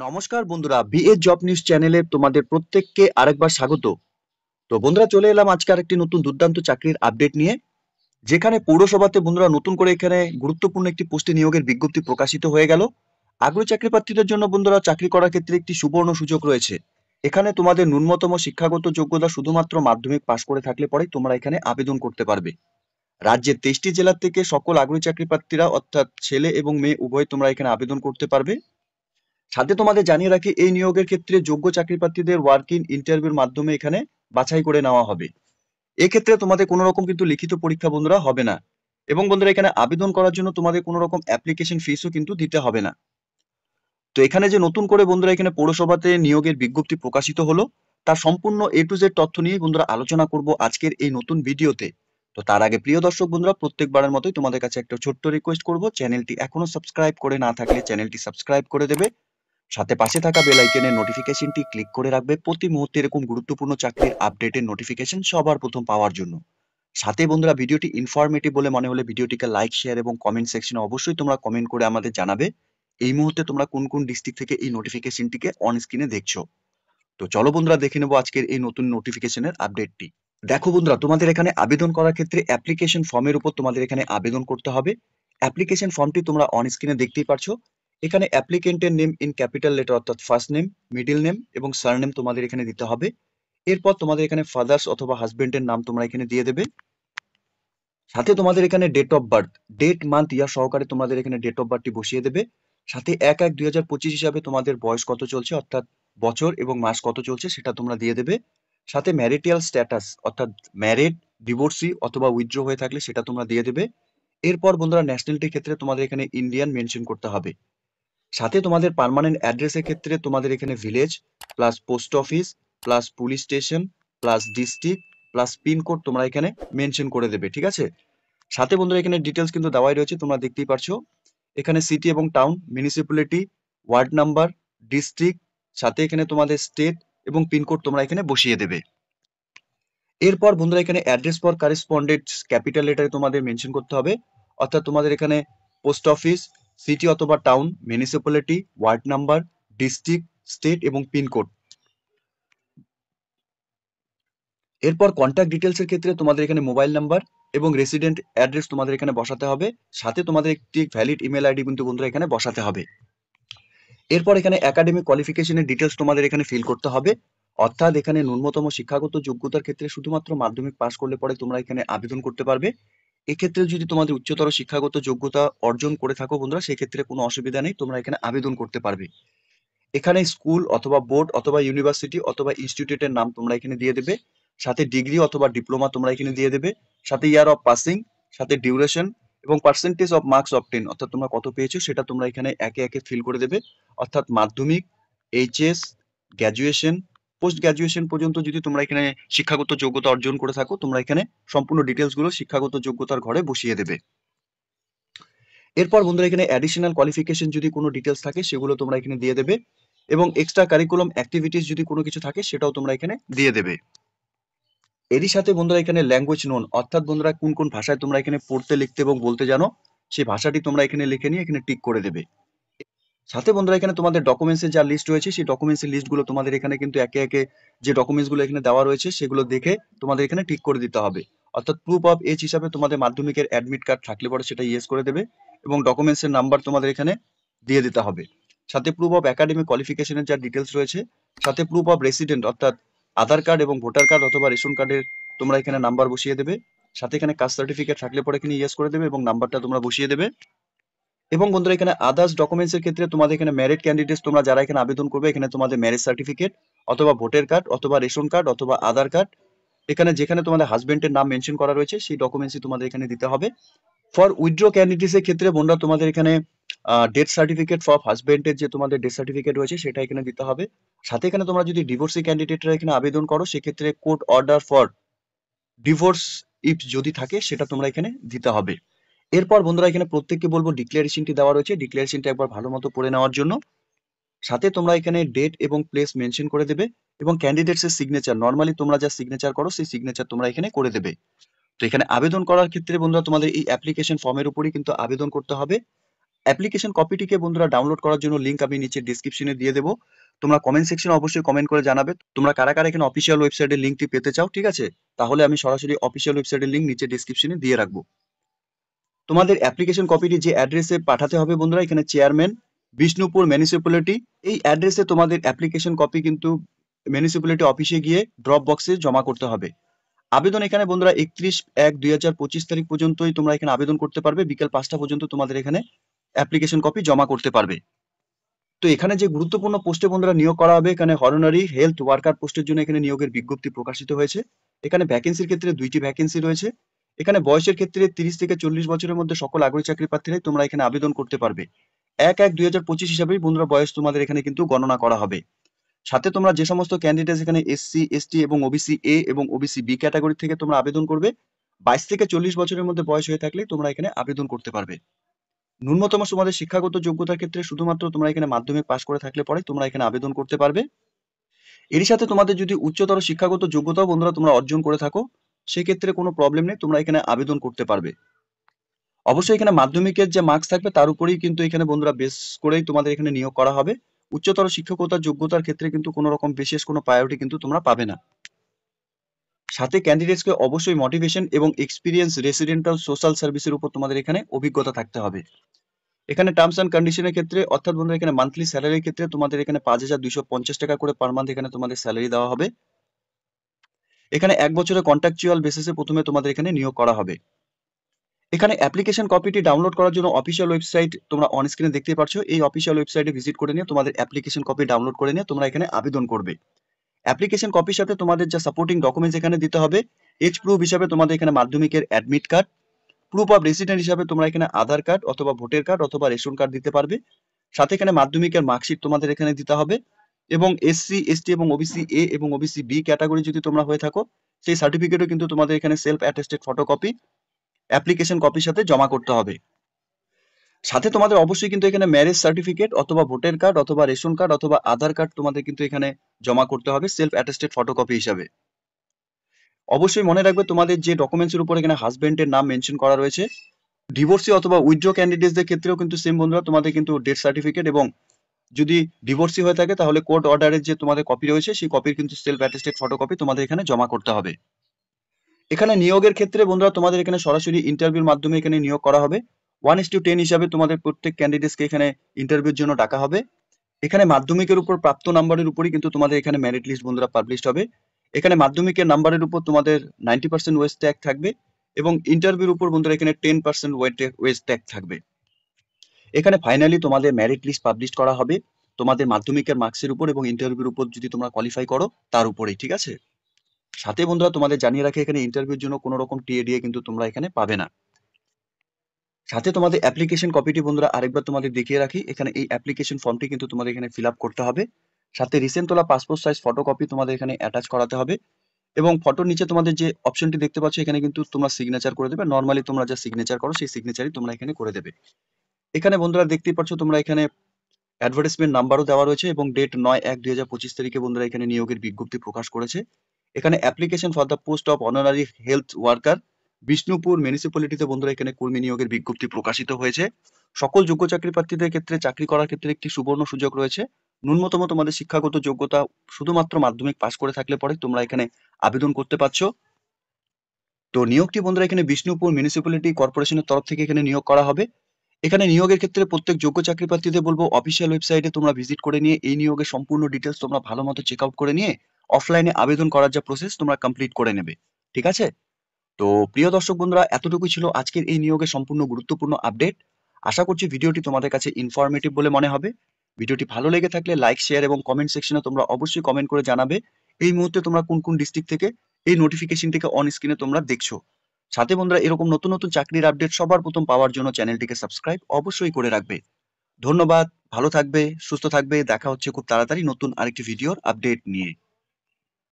নমস্কার বন্ধুরা, BA job news চ্যানেলে তোমাদের প্রত্যেককে আরেকবার স্বাগত। তো বন্ধুরা, চলে এলাম আজকে আরেকটি নতুন দুর্দান্ত চাকরির আপডেট নিয়ে, যেখানে পৌরসভাতে বন্ধুরা নতুন করে এখানে গুরুত্বপূর্ণ একটি পোস্টে নিয়োগের বিজ্ঞপ্তি প্রকাশিত হয়ে গেল। আগ্রহী চাকরি প্রার্থীদের জন্য বন্ধুরা চাকরি করার ক্ষেত্রে একটি সুবর্ণ সুযোগ রয়েছে। এখানে তোমাদের ন্যূনতম শিক্ষাগত যোগ্যতা শুধুমাত্র মাধ্যমিক পাশ করে থাকলে পরেই তোমরা এখানে আবেদন করতে পারবে। রাজ্যের 23টি জেলা থেকে সকল আগ্রহী চাকরি প্রার্থীরা অর্থাৎ ছেলে এবং মেয়ে উভয় তোমরা এখানে আবেদন করতে পারবে। সাথে তোমাদের জানিয়ে রাখি, এই নিয়োগের ক্ষেত্রে যোগ্য চাকরি প্রার্থীদের ওয়ার্ক ইন ইন্টারভিউর মাধ্যমে এখানে বাছাই করে নেওয়া হবে। এক্ষেত্রে তোমাদের কোনো রকম কিন্তু লিখিত পরীক্ষা বন্ধুরা হবে না, এবং বন্ধুরা এখানে আবেদন করার জন্য তোমাদের কোনো রকম অ্যাপ্লিকেশন ফিসও কিন্তু দিতে হবে না। তো এখানে যে নতুন করে বন্ধুরা এখানে পৌরসভাতে নিয়োগের বিজ্ঞপ্তি প্রকাশিত হলো, তার সম্পূর্ণ এ টু জেড তথ্য নিয়ে বন্ধুরা আলোচনা করব আজকের এই নতুন ভিডিওতে। তো তার আগে প্রিয় দর্শক বন্ধুরা, প্রত্যেকবারের মতোই তোমাদের কাছে একটা ছোট্ট রিকোয়েস্ট করব, চ্যানেলটি এখনো সাবস্ক্রাইব করে না থাকলে চ্যানেলটি সাবস্ক্রাইব করে দেবে। সাথে পাশে থাকা বেল আইকনের নোটিফিকেশনটি ক্লিক করে রাখবে প্রতি মুহূর্তে এরকম গুরুত্বপূর্ণ চাকরির আপডেটের নোটিফিকেশন সবার প্রথম পাওয়ার জন্য। সাথে বন্ধুরা, ভিডিওটি ইনফরমেটিভ বলে মনে হলে ভিডিওটিকে লাইক, শেয়ার এবং কমেন্ট সেকশনে অবশ্যই তোমরা কমেন্ট করে আমাদের জানাবে এই মুহূর্তে তোমরা কোন কোন ডিস্ট্রিক্ট থেকে এই নোটিফিকেশনটিকে অন স্ক্রিনে দেখছো। তো চলো বন্ধুরা, দেখে নেবো আজকের এই নতুন নোটিফিকেশনের আপডেটটি। দেখো বন্ধুরা, তোমাদের এখানে আবেদন করার ক্ষেত্রে অ্যাপ্লিকেশন ফর্মের উপর তোমাদের এখানে আবেদন করতে হবে। অ্যাপ্লিকেশন ফর্মটি তোমরা অন স্ক্রিনে দেখতেই পারছো। এখানে অ্যাপ্লিকেন্টের নেম ইন ক্যাপিটাল লেটার অর্থাৎ ফার্স্ট নেম, মিডল নেম এবং সারনেম তোমাদের এখানে দিতে হবে। এরপর তোমাদের এখানে ফাদার্স অথবা হাজবেন্ডের নাম তোমরা এখানে দিয়ে দেবে। সাথে তোমাদের এখানে date of birth, date, month, year সহকারে তোমাদের এখানে ডেট অফ বার্থটি বসিয়ে দেবে। সাথে 1/1/2025 হিসাবে তোমাদের বয়স কত চলছে অর্থাৎ বছর এবং মাস কত চলছে সেটা তোমরা দিয়ে দেবে। সাথে ম্যারিটাল স্ট্যাটাস অর্থাৎ ম্যারিড, ডিভোর্সি অথবা উইথড্র হয়ে থাকলে সেটা তোমরা দিয়ে দেবে। এরপর বন্ধুরা, ন্যাশনালিটির ক্ষেত্রে তোমাদের এখানে ইন্ডিয়ান মেনশন করতে হবে। সাথে তোমাদের পার্মানেন্ট অ্যাড্রেসের ক্ষেত্রে তোমাদের এখানে village plus post office plus police station plus district plus pincode তোমরা এখানে মেনশন করে দেবে, ঠিক আছে? সাথে বন্ধুরা এখানে ডিটেলস কিন্তু দেওয়াই রয়েছে, তোমরা দেখতেই পারছো। এখানে সিটি এবং town, municipality, ward number, district, সাথে এখানে তোমাদের স্টেট এবং পিনকোড তোমরা এখানে বসিয়ে দেবে। এরপর বন্ধুরা এখানে অ্যাড্রেস ফর কারেসপন্ডেন্স ক্যাপিটাল লেটারে তোমাদের মেনশন করতে হবে, অর্থাৎ তোমাদের এখানে পোস্ট অফিস, সিটি অথবা town, municipality, ward number, district, state এবং পিনকোড। এরপর কন্ট্যাক্ট ডিটেলস এর ক্ষেত্রে তোমাদের এখানে মোবাইল নাম্বার এবং রেসিডেন্ট অ্যাড্রেস তোমাদের এখানে বসাতে হবে। সাথে তোমাদের একটি ভ্যালিড ইমেল আইডি কিন্তু বন্ধুরা এখানে বসাতে হবে। এরপর এখানে একাডেমিক কোয়ালিফিকেশনের ডিটেলস তোমাদের এখানে ফিল করতে হবে, অর্থাৎ এখানে ন্যূনতম শিক্ষাগত যোগ্যতার ক্ষেত্রে শুধুমাত্র মাধ্যমিক পাস করলে পরে তোমরা এখানে আবেদন করতে পারবে। এক্ষেত্রে যদি তোমাদের উচ্চতর শিক্ষাগত যোগ্যতা অর্জন করে থাকো বন্ধুরা, সেক্ষেত্রে কোনো অসুবিধা নেই, তোমরা এখানে আবেদন করতে পারবে। এখানে স্কুল অথবা বোর্ড অথবা ইউনিভার্সিটি অথবা ইনস্টিটিউটের নাম তোমরা এখানে দিয়ে দেবে। সাথে ডিগ্রি অথবা ডিপ্লোমা তোমরা এখানে দিয়ে দেবে। সাথে ইয়ার অফ পাসিং, সাথে ডিউরেশন এবং পার্সেন্টেজ অফ মার্কস অবটেন অর্থাৎ তোমরা কত পেয়েছো সেটা তোমরা এখানে একে একে ফিল করে দেবে। অর্থাৎ মাধ্যমিক, এইচএস, গ্র্যাজুয়েশন, পোস্ট গ্র্যাজুয়েশন পর্যন্ত যদি তোমরা এখানে শিক্ষাগত যোগ্যতা অর্জন করে থাকো, তোমরা এখানে সম্পূর্ণ ডিটেলস গুলো শিক্ষাগত যোগ্যতার ঘরে বসিয়ে দেবে। এরপর বন্ধুরা এখানে অ্যাডিশনাল কোয়ালিফিকেশন যদি কোনো ডিটেলস থাকে সেগুলো তোমরা এখানে দিয়ে দেবে, এবং এক্সট্রা কারিকুলাম অ্যাক্টিভিটিস যদি কোনো কিছু থাকে সেটাও তোমরা এখানে দিয়ে দেবে। এরই সাথে বন্ধুরা এখানে ল্যাঙ্গুয়েজ নোন অর্থাৎ বন্ধুরা কোন কোন ভাষায় তোমরা এখানে পড়তে, লিখতে এবং বলতে জানো সেই ভাষাটি তোমরা এখানে লিখে নিয়ে এখানে টিক করে দেবে। সাথে বন্ধুরা এখানে তোমাদের ডকুমেন্টসের যা লিস্ট রয়েছে সেই ডকুমেন্টসের লিস্টগুলো তোমাদের এখানে কিন্তু একে একে যে ডকুমেন্টসগুলো এখানে দেওয়া রয়েছে সেগুলো দেখে তোমাদের এখানে ঠিক করে দিতে হবে। অর্থাৎ প্রুফ অফ এজ হিসাবে তোমাদের মাধ্যমিকের অ্যাডমিট কার্ড থাকলে পরে সেটা ইয়েস করে দেবে, এবং ডকুমেন্টসের নাম্বার তোমাদের এখানে দিয়ে দিতে হবে। সাথে প্রুফ অফ একাডেমিক কোয়ালিফিকেশনের যা ডিটেলস রয়েছে, সাথে প্রুফ অফ রেসিডেন্ট অর্থাৎ আধার কার্ড এবং ভোটার কার্ড অথবা রেশন কার্ডের তোমরা এখানে নাম্বার বসিয়ে দেবে। সাথে এখানে কাস্ট সার্টিফিকেট থাকলে পরে এখানে ইয়েস করে দেবে এবং নাম্বারটা তোমরা বসিয়ে দেবে। এবং বন্ধুরা এখানে আদার্স ডকুমেন্টস এর ক্ষেত্রে তোমাদের এখানে ম্যারিড ক্যান্ডিডেটস তোমরা যারা এখানে আবেদন করবে, এখানে তোমাদের ম্যারেজ সার্টিফিকেট অথবা ভোটার কার্ড অথবা রেশন কার্ড অথবা আধার কার্ড, এখানে যেখানে তোমাদের হাজবেন্ডের নাম মেনশন করা রয়েছে সেই ডকুমেন্টসই তোমাদের এখানে দিতে হবে। ফর উইথড্র ক্যান্ডিডেটস এর ক্ষেত্রে বন্ধুরা তোমাদের এখানে ডেথ সার্টিফিকেট ফর হাজবেন্ডের যে তোমাদের ডেথ সার্টিফিকেট রয়েছে সেটা এখানে দিতে হবে। সাথে এখানে তোমরা যদি ডিভোর্সি ক্যান্ডিডেটরা এখানে আবেদন করো, সেক্ষেত্রে court order for divorce if যদি থাকে সেটা তোমরা এখানে দিতে হবে। এরপর বন্ধুরা এখানে প্রত্যেককে বলবো ডিক্লারেশনটি দেওয়া রয়েছে, ডিক্লারেশনটা একবার ভালো মতো পড়ে নেওয়ার জন্য। সাথে তোমরা এখানে ডেট এবং প্লেস মেনশন করে দেবে, এবং ক্যান্ডিডেটস এর সিগনেচার নরমালি তোমরা যা সিগনেচার করো সেই সিগনেচার তোমরা এখানে করে দেবে। তো এখানে আবেদন করার ক্ষেত্রে বন্ধুরা তোমাদের এই অ্যাপ্লিকেশন ফর্মের উপরই কিন্তু আবেদন করতে হবে। অ্যাপ্লিকেশন কপিটিকে বন্ধুরা ডাউনলোড করার জন্য লিংক আমি নিচে ডেসক্রিপশনে দিয়ে দেবো। তোমরা কমেন্ট সেকশনে অবশ্যই কমেন্ট করে জানাবে তোমরা কারা কারা এখানে অফিসিয়াল ওয়েবসাইটের লিঙ্কটি পেতে চাও, ঠিক আছে? তাহলে আমি সরাসরি অফিসিয়াল ওয়েবসাইটের লিঙ্ক নিচে ডেসক্রিপশনে দিয়ে রাখবো। তোমাদের অ্যাপ্লিকেশন কপিটি যে অ্যাড্রেসে পাঠাতে হবে বন্ধুরা, এখানে চেয়ারম্যান, বিষ্ণুপুর মিউনিসিপ্যালিটি, এই অ্যাড্রেসে তোমাদের অ্যাপ্লিকেশন কপি কিন্তু মিউনিসিপ্যালিটি অফিসে গিয়ে ড্রপ বক্সে জমা করতে হবে। আবেদন এখানে বন্ধুরা 31/1/2025 তারিখ পর্যন্তই তোমরা এখানে আবেদন করতে পারবে। বিকেল 5টা পর্যন্ত তোমাদের এখানে অ্যাপ্লিকেশন কপি জমা করতে পারবে। তো এখানে যে গুরুত্বপূর্ণ পোস্টে বন্ধুরা নিয়োগ করা হবে, এখানে হরনারি হেলথ ওয়ার্কার পোস্টের জন্য এখানে নিয়োগের বিজ্ঞপ্তি প্রকাশিত হয়েছে। এখানে ভ্যাকেন্সির ক্ষেত্রে 2টি ভ্যাকেন্সি রয়েছে। এখানে বয়সের ক্ষেত্রে 30 থেকে 40 বছরের মধ্যে সকল আগ্রহী চাকরি প্রার্থীরাই তোমরা এখানে আবেদন করতে পারবে। 1/1/2025 হিসাবেই বন্ধুরা বয়স তোমাদের এখানে কিন্তু গণনা করা হবে। সাথে তোমরা যে সমস্ত ক্যান্ডিডেট এখানে এসসি, এসটি এবং ওবিসি এ এবং ওবিসি বি ক্যাটাগরি থেকে তোমরা আবেদন করবে, 22 থেকে 40 বছরের মধ্যে বয়স হয়ে থাকলে তোমরা এখানে আবেদন করতে পারবে। ন্যূনতম তোমাদের শিক্ষাগত যোগ্যতার ক্ষেত্রে শুধুমাত্র তোমরা এখানে মাধ্যমিক পাস করে থাকলে পরে তোমরা এখানে আবেদন করতে পারবে। এরই সাথে তোমাদের যদি উচ্চতর শিক্ষাগত যোগ্যতাও বন্ধুরা তোমরা অর্জন করে থাকো, সেক্ষেত্রে কোনো প্রবলেম নেই, তোমরা এখানে আবেদন করতে পারবে। অবশ্যই এখানে মাধ্যমিকের যে মার্কস থাকবে তার উপরেই কিন্তু এখানে বন্ধুরা বেস করেই তোমাদের এখানে নিয়োগ করা হবে। উচ্চতর শিক্ষকতার যোগ্যতার ক্ষেত্রে কিন্তু কোনো রকম বিশেষ কোনো প্রায়োরিটি কিন্তু তোমরা পাবে না। সাথে ক্যান্ডিডেটসকে অবশ্যই মোটিভেশন এবং এক্সপিরিয়েন্স রেসিডেন্টাল সোশ্যাল সার্ভিসের উপর তোমাদের এখানে অভিজ্ঞতা থাকতে হবে। এখানে টার্মস অ্যান্ড কন্ডিশনের ক্ষেত্রে অর্থাৎ বন্ধুরা এখানে মান্থলি স্যালারির ক্ষেত্রে তোমাদের এখানে 5,250 টাকা করে পার মান্থ এখানে তোমাদের স্যালারি দেওয়া হবে। এখানে 1 বছরের কন্ট্রাকচুয়াল বেসিসে প্রথমে তোমাদের এখানে নিয়োগ করা হবে। এখানে অ্যাপ্লিকেশন কপিটি ডাউনলোড করার জন্য অফিসিয়াল ওয়েবসাইট তোমরা অন স্ক্রিনে দেখতে পাচ্ছ। এই অফিসিয়াল ওয়েবসাইটে ভিজিট করে নিয়ে তোমাদের অ্যাপ্লিকেশন কপি ডাউনলোড করে নিয়ে তোমরা এখানে আবেদন করবে। অ্যাপ্লিকেশন কপির সাথে তোমাদের যা সাপোর্টিং ডকুমেন্টস এখানে দিতে হবে, এজ প্রুফ হিসাবে তোমাদের এখানে মাধ্যমিকের admit card, proof of resident হিসাবে তোমরা এখানে আধার কার্ড অথবা ভোটার কার্ড অথবা রেশন কার্ড দিতে পারবে। সাথে এখানে মাধ্যমিকের মার্কশিট তোমাদের এখানে দিতে হবে এবং এসসি, এসটি এবং ওবিসি এ এবং ওবিসি বি ক্যাটাগরি যদি তোমরা হয়ে থাকো, সেই সার্টিফিকেটও কিন্তু তোমাদের এখানে সেলফ অ্যাটেস্টেড ফটোকপি অ্যাপ্লিকেশন কপির সাথে জমা করতে হবে। সাথে তোমাদের অবশ্যই কিন্তু এখানে ম্যারেজ সার্টিফিকেট অথবা ভোটার কার্ড অথবা রেশন কার্ড অথবা আধার কার্ড তোমাদের কিন্তু এখানে জমা করতে হবে সেলফ অ্যাটেস্টেড ফটোকপি হিসাবে। অবশ্যই মনে রাখবে তোমাদের যে ডকুমেন্টসের উপর এখানে হাজবেন্ডের নাম মেনশন করা রয়েছে। ডিভোর্সি অথবা উইথড্র ক্যান্ডিডেটসদের ক্ষেত্রেও কিন্তু সেম বন্ধুরা তোমাদের কিন্তু ডেথ সার্টিফিকেট এবং যদি ডিভোর্সি হয়ে থাকে তাহলে কোর্ট অর্ডারের যে তোমাদের কপি রয়েছে সেই কপির কিন্তু সেলফ অ্যাটেস্টেড ফটোকপি তোমাদের এখানে জমা করতে হবে। এখানে নিয়োগের ক্ষেত্রে বন্ধুরা তোমাদের এখানে সরাসরি ইন্টারভিউর মাধ্যমে এখানে নিয়োগ করা হবে। 1:10 হিসাবে তোমাদের প্রত্যেক ক্যান্ডিডেটসকে এখানে ইন্টারভিউর জন্য ডাকা হবে। এখানে মাধ্যমিকের উপর প্রাপ্ত নাম্বারের উপরই কিন্তু তোমাদের এখানে মেরিট লিস্ট বন্ধুরা পাবলিশড হবে। এখানে মাধ্যমিকের নাম্বারের উপর তোমাদের 90% ওয়েস্ট ট্যাগ থাকবে এবং ইন্টারভিউর উপর বন্ধুরা এখানে 10% ওয়েস্ট ট্যাগ থাকবে। এখানে ফাইনালি তোমাদের মেরিট লিস্ট পাবলিশ করা হবে তোমাদের মাধ্যমিকের মার্কসের উপর এবং ইন্টারভিউর উপর যদি তোমরা কোয়ালিফাই করো তার উপরেই, ঠিক আছে? সাথে বন্ধুরা তোমাদের জানিয়ে রাখে এখানে ইন্টারভিউর জন্য কোনো রকম টিএডিএ কিন্তু তোমরা এখানে পাবে না। সাথে তোমাদের অ্যাপ্লিকেশন কপিটি বন্ধুরা আরেকবার তোমাদের দেখিয়ে রাখি। এখানে এই অ্যাপ্লিকেশন ফর্মটি কিন্তু তোমাদের এখানে ফিল আপ করতে হবে। সাথে রিসেন্ট তোলা পাসপোর্ট সাইজ ফটোকপি তোমাদের এখানে অ্যাটাচ করাতে হবে এবং ফটোর নিচে তোমাদের যে অপশনটি দেখতে পাচ্ছ এখানে কিন্তু তোমরা সিগনেচার করে দেবে। নর্মালি তোমরা যা সিগনেচার করো সেই সিগনেচারই তোমরা এখানে করে দেবে। এখানে বন্ধুরা দেখতেই পাচ্ছ তোমরা এখানে অ্যাডভার্টাইজমেন্ট নাম্বারও দেওয়া রয়েছে এবং ডেট 9/1/2025 তারিখে বন্ধুরা এখানে নিয়োগের বিজ্ঞপ্তি প্রকাশ করেছে। এখানে application for the post of honorary health worker Bishnupur মিউনিসিপ্যালিটিতে বন্ধুরা এখানে কর্মী নিয়োগের বিজ্ঞপ্তি প্রকাশিত হয়েছে। সকল যোগ্য চাকরি প্রার্থীদের ক্ষেত্রে চাকরি করার ক্ষেত্রে একটি সুবর্ণ সুযোগ রয়েছে। ন্যূনতম তোমাদের শিক্ষাগত যোগ্যতা শুধুমাত্র মাধ্যমিক পাস করে থাকলে পরে তোমরা এখানে আবেদন করতে পারছো। তো নিয়োগটি বন্ধুরা এখানে বিষ্ণুপুর মিউনিসিপ্যালিটি কর্পোরেশনের তরফ থেকে এখানে নিয়োগ করা হবে। এখানে নিয়োগের ক্ষেত্রে প্রত্যেক যোগ্য চাকরি প্রার্থীদের বলবো অফিসিয়াল ওয়েবসাইটে তোমরা ভিজিট করে নিয়ে এই নিয়োগের সম্পূর্ণ ডিটেলস তোমরা ভালো মতো চেক আউট করে নিয়ে অফলাইনে আবেদন করার যা প্রসেস তোমরা কমপ্লিট করে নেবে, ঠিক আছে? তো প্রিয় দর্শক বন্ধুরা, এতটুকুই ছিল আজকের এই নিয়োগের সম্পূর্ণ গুরুত্বপূর্ণ আপডেট। আশা করছি ভিডিওটি তোমাদের কাছে ইনফরমেটিভ বলে মনে হবে। ভিডিওটি ভালো লেগে থাকলে লাইক, শেয়ার এবং কমেন্ট সেকশনে তোমরা অবশ্যই কমেন্ট করে জানাবে এই মুহূর্তে তোমরা কোন কোন ডিস্ট্রিক্ট থেকে এই নোটিফিকেশনটিকে অন স্ক্রিনে তোমরা দেখছো। সাথে বন্ধুরা এরকম নতুন নতুন চাকরির আপডেট সবার প্রথম পাওয়ার জন্য চ্যানেলটিকে সাবস্ক্রাইব অবশ্যই করে রাখবে। ধন্যবাদ, ভালো থাকবে, সুস্থ থাকবে। দেখা হচ্ছে খুব তাড়াতাড়ি নতুন আরেকটি ভিডিওর আপডেট নিয়ে।